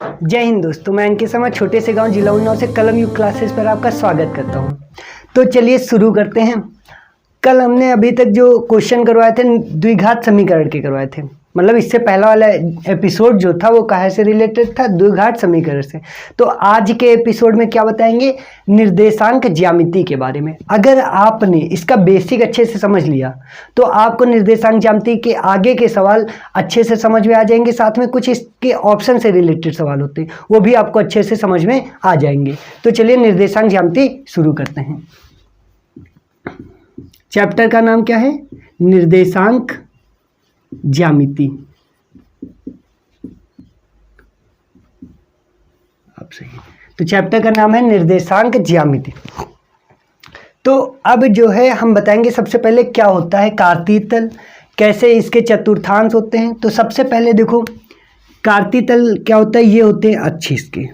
जय हिंद दोस्तों, मैं अंकित शर्मा छोटे से गांव जिला उन्नाव से कलम युग क्लासेस पर आपका स्वागत करता हूं। तो चलिए शुरू करते हैं। कल हमने अभी तक जो क्वेश्चन करवाए थे द्विघात समीकरण के करवाए थे, मतलब इससे पहला वाला एपिसोड जो था वो कहाँ से रिलेटेड था, द्विघात समीकरण से। तो आज के एपिसोड में क्या बताएंगे, निर्देशांक ज्यामिति के बारे में। अगर आपने इसका बेसिक अच्छे से समझ लिया तो आपको निर्देशांक ज्यामिति के आगे के सवाल अच्छे से समझ में आ जाएंगे। साथ में कुछ इसके ऑप्शन से रिलेटेड सवाल होते हैं, वो भी आपको अच्छे से समझ में आ जाएंगे। तो चलिए निर्देशांक ज्यामिति शुरू करते हैं। चैप्टर का नाम क्या है, निर्देशांक ज्यामिति। अब सही, तो चैप्टर का नाम है निर्देशांक ज्यामिति। तो अब जो है हम बताएंगे सबसे पहले क्या होता है कार्तीय तल, कैसे इसके चतुर्थांश होते हैं। तो सबसे पहले देखो कार्तीय तल क्या होता है, ये होते हैं अक्ष इसके,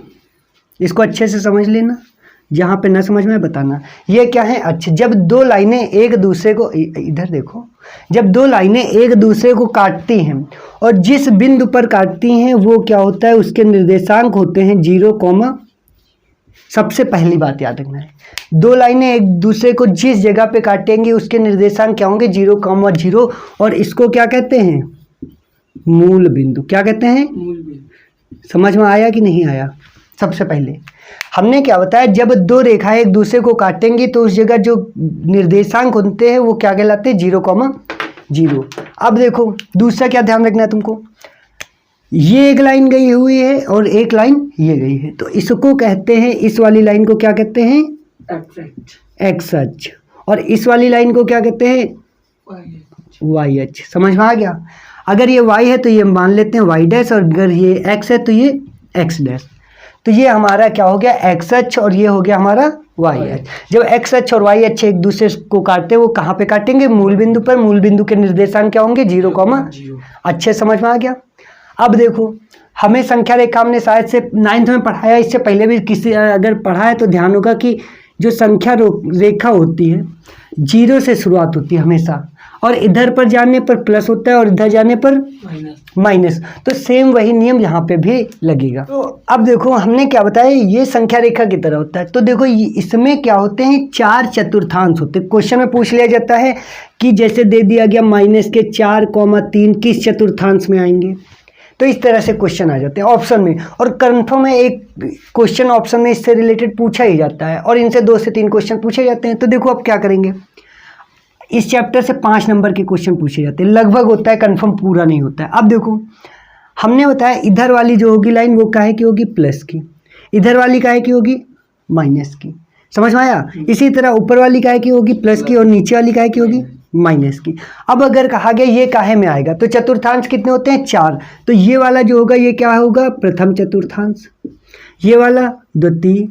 इसको अच्छे से समझ लेना, जहाँ पे न समझ में बताना। ये क्या है, अक्ष। जब दो लाइनें एक दूसरे को, इधर देखो, जब दो लाइनें एक दूसरे को काटती हैं और जिस बिंदु पर काटती हैं वो क्या होता है, उसके निर्देशांक होते हैं 0, सबसे पहली बात याद रखना है, दो लाइनें एक दूसरे को जिस जगह पे काटेंगे उसके निर्देशांक क्या होंगे, 0, और इसको क्या कहते हैं, मूल बिंदु। क्या कहते हैं, मूल बिंदु। समझ में आया कि नहीं आया। सबसे पहले हमने क्या बताया, जब दो रेखाएं एक दूसरे को काटेंगी तो उस जगह जो निर्देशांक होते हैं वो क्या कहलाते हैं, 0, अब देखो दूसरा क्या ध्यान रखना है तुमको, ये एक लाइन गई हुई है और एक लाइन ये गई है, तो इसको कहते हैं, इस वाली लाइन को क्या कहते हैं, एक्स अक्ष, और इस वाली लाइन को क्या कहते हैं, वाई अक्ष। समझ में आ गया। अगर ये वाई है तो ये मान लेते हैं वाई डैश, और अगर ये एक्स है तो ये एक्स डैश। तो ये हमारा क्या हो गया, एक्स अक्ष, और ये हो गया हमारा वाई अक्ष। जब एक्स अक्ष और वाई अक्ष एक दूसरे को काटते हैं, वो कहाँ पे काटेंगे, मूल बिंदु पर। मूल बिंदु के निर्देशांक क्या होंगे, 0, अच्छे समझ में आ गया। अब देखो हमें संख्या रेखा हमने शायद से 9th में पढ़ाया, इससे पहले भी किसी अगर पढ़ा है तो ध्यान होगा कि जो संख्या रेखा होती है 0 से शुरुआत होती है हमेशा, और इधर पर जाने पर प्लस होता है और इधर जाने पर माइनस। तो सेम वही नियम यहाँ पे भी लगेगा। तो अब देखो हमने क्या बताया, ये संख्या रेखा की तरह होता है। तो देखो इसमें क्या होते हैं, 4 चतुर्थांश होते हैं। क्वेश्चन में पूछ लिया जाता है कि जैसे दे दिया गया -4, 3 किस चतुर्थांश में आएंगे, तो इस तरह से क्वेश्चन आ जाते हैं ऑप्शन में। और कन्फर्म है एक क्वेश्चन ऑप्शन में इससे रिलेटेड पूछा ही जाता है, और इनसे 2 से 3 क्वेश्चन पूछे जाते हैं। तो देखो अब क्या करेंगे, इस चैप्टर से 5 नंबर के क्वेश्चन पूछे जाते हैं, लगभग होता है, कंफर्म पूरा नहीं होता है। अब देखो हमने बताया इधर वाली जो होगी लाइन वो काहे की होगी, प्लस की, इधर वाली काहे की होगी, माइनस की। समझ में आया। इसी तरह ऊपर वाली काहे की होगी, प्लस की, और नीचे वाली काहे की होगी, माइनस की। अब अगर कहा गया ये काहे में आएगा, तो चतुर्थांश कितने होते हैं, 4। तो ये वाला जो होगा ये क्या होगा, प्रथम चतुर्थांश, ये वाला द्वितीय,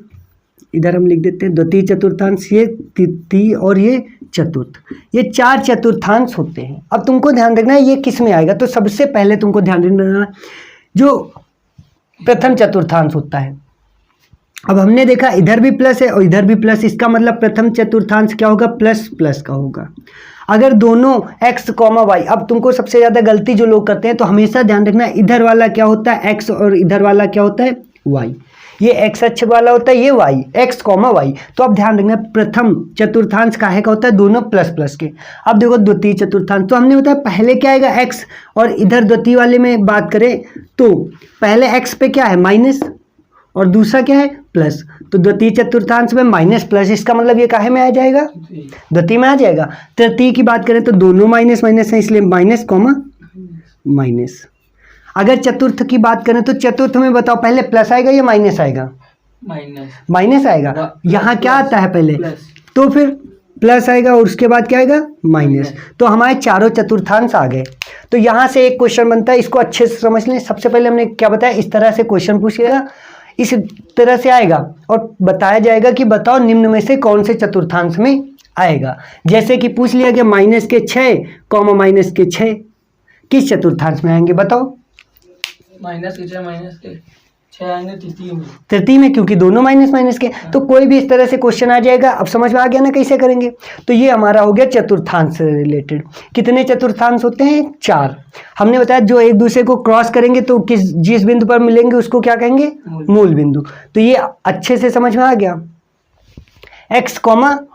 इधर हम लिख देते हैं द्वितीय चतुर्थांश, ये तृतीय, और ये चतुर्थ। ये 4 चतुर्थांश होते हैं। अब तुमको ध्यान रखना है ये किस में आएगा, तो सबसे पहले तुमको ध्यान रखना जो प्रथम चतुर्थांश होता है। अब हमने देखा इधर भी प्लस है और इधर भी प्लस, इसका मतलब प्रथम चतुर्थांश क्या होगा, प्लस प्लस का होगा। अगर दोनों x, y, अब तुमको सबसे ज़्यादा गलती जो लोग करते हैं, तो हमेशा ध्यान रखना इधर वाला क्या होता है, x, और इधर वाला क्या होता है, y। ये x अक्ष वाला होता है, ये y, x, y। तो अब ध्यान रखना प्रथम चतुर्थांश काहे का होता है, दोनों प्लस प्लस के। अब देखो द्वितीय चतुर्थांश, तो हमने बताया पहले क्या आएगा, x, और इधर द्वितीय वाले में बात करें तो पहले x पे क्या है, माइनस, और दूसरा क्या है, प्लस। तो द्वितीय चतुर्थांश में माइनस प्लस, इसका मतलब ये काहे में आ जाएगा, द्वितीय में आ जाएगा। तृतीय की बात करें तो दोनों माइनस माइनस है, इसलिए माइनस, माइनस। अगर चतुर्थ की बात करें तो चतुर्थ में बताओ पहले प्लस आएगा या माइनस आएगा, माइनस आएगा। यहाँ क्या आता है पहले, तो फिर प्लस आएगा और उसके बाद क्या आएगा, माइनस। तो हमारे चारों चतुर्थांश आ गए। तो यहाँ से एक क्वेश्चन बनता है, इसको अच्छे से समझ लें। सबसे पहले हमने क्या बताया, इस तरह से क्वेश्चन पूछेगा, इस तरह से आएगा और बताया जाएगा कि बताओ निम्न में से कौन से चतुर्थांश में आएगा। जैसे कि पूछ लिया गया -6, -6 किस चतुर्थांश में आएंगे, बताओ। -6 -6 तृतीय में, क्योंकि दोनों माइनस माइनस के। तो कोई भी इस तरह से क्वेश्चन आ जाएगा। अब समझ में आ गया ना कैसे करेंगे। तो ये हमारा हो गया चतुर्थांश से रिलेटेड। कितने चतुर्थांश होते हैं? 4। हमने बताया जो एक दूसरे को क्रॉस करेंगे तो जिस बिंदु पर मिलेंगे उसको क्या कहेंगे? मूल बिंदु। तो ये अच्छे से समझ में आ गया, x,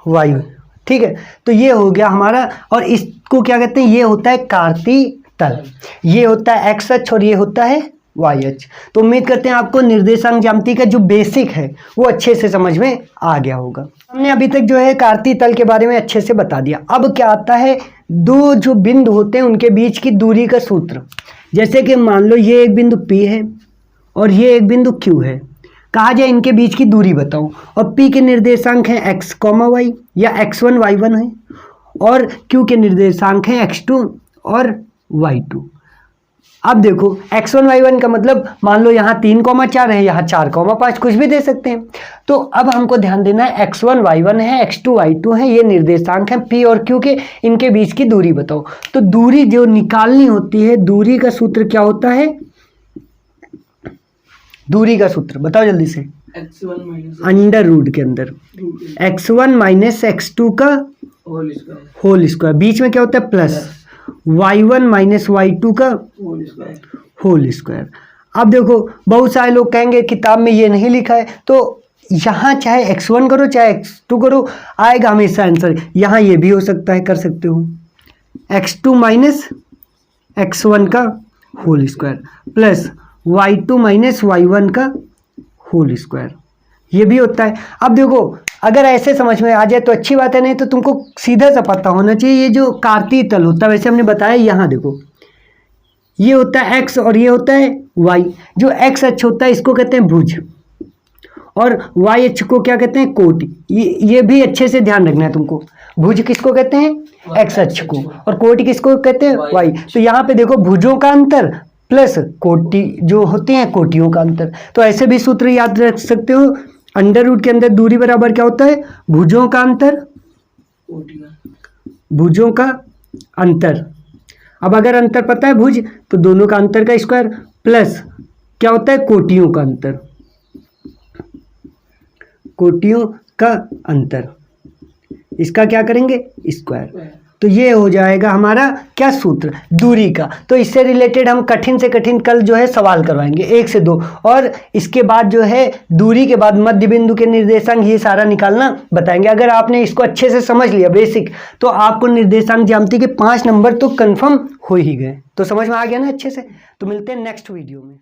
y। ठीक है, तो ये हो गया हमारा। और इसको क्या कहते हैं? ये होता है कार्तीय तल, ये होता है x अक्ष और ये होता है y अक्ष। तो उम्मीद करते हैं आपको निर्देशांक ज्यामिति का जो बेसिक है वो अच्छे से समझ में आ गया होगा। हमने अभी तक जो है कार्तीय तल के बारे में अच्छे से बता दिया। अब क्या आता है? दो जो बिंदु होते हैं उनके बीच की दूरी का सूत्र। जैसे कि मान लो ये एक बिंदु P है और ये एक बिंदु Q है। कहा जाए इनके बीच की दूरी बताओ, और P के निर्देशांक हैं x, y या x1 y1 है, और Q के निर्देशांक हैं x2 और y2। अब देखो x1 y1 का मतलब मान लो यहाँ 3,4 है, यहाँ 4,5 कुछ भी दे सकते हैं। तो अब हमको ध्यान देना है x1 y1 है, x2 y2 है, ये निर्देशांक हैं P और Q के, इनके बीच की दूरी बताओ। तो दूरी जो निकालनी होती है, दूरी का सूत्र क्या होता है? दूरी का सूत्र बताओ जल्दी से। अंडर रूट के अंदर x1 माइनस x2 का होल स्क्वायर, बीच में क्या होता है? प्लस y1 माइनस y2 का होल स्क्वायर। अब देखो बहुत सारे लोग कहेंगे किताब में ये नहीं लिखा है, तो यहाँ चाहे x1 करो चाहे x2 करो, आएगा हमेशा आंसर। यहाँ ये भी हो सकता है, कर सकते हो x2 माइनस x1 का whole square plus y2 minus y1 का होल स्क्वायर, ये भी होता है। अब देखो अगर ऐसे समझ में आ जाए तो अच्छी बात है, नहीं तो तुमको सीधा सा पता होना चाहिए। ये जो कार्तीय तल होता है, वैसे हमने बताया, यहाँ देखो ये होता है x और ये होता है y। जो x अक्ष होता है इसको कहते हैं भुज, और y अक्ष को क्या कहते हैं? कोटि। ये भी अच्छे से ध्यान रखना है तुमको। भुज किसको कहते हैं? x अक्ष को, और कोटि किसको कहते हैं? y। तो यहाँ पे देखो भुजों का अंतर प्लस कोटि जो होते हैं कोटियों का अंतर। तो ऐसे भी सूत्र याद रख सकते हो। अंडर रूट के अंदर दूरी बराबर क्या होता है? भुजों का अंतर, भुजों का अंतर। अब अगर अंतर पता है भुज, तो दोनों का अंतर का स्क्वायर प्लस क्या होता है? कोटियों का अंतर, कोटियों का अंतर। इसका क्या करेंगे? स्क्वायर। तो ये हो जाएगा हमारा क्या सूत्र? दूरी का। तो इससे रिलेटेड हम कठिन से कठिन कल जो है सवाल करवाएंगे 1 से 2, और इसके बाद जो है दूरी के बाद मध्य बिंदु के निर्देशांक, ये सारा निकालना बताएंगे। अगर आपने इसको अच्छे से समझ लिया बेसिक, तो आपको निर्देशांक ज्यामिति के 5 नंबर तो कंफर्म हो ही गए। तो समझ में आ गया ना अच्छे से। तो मिलते हैं नेक्स्ट वीडियो में।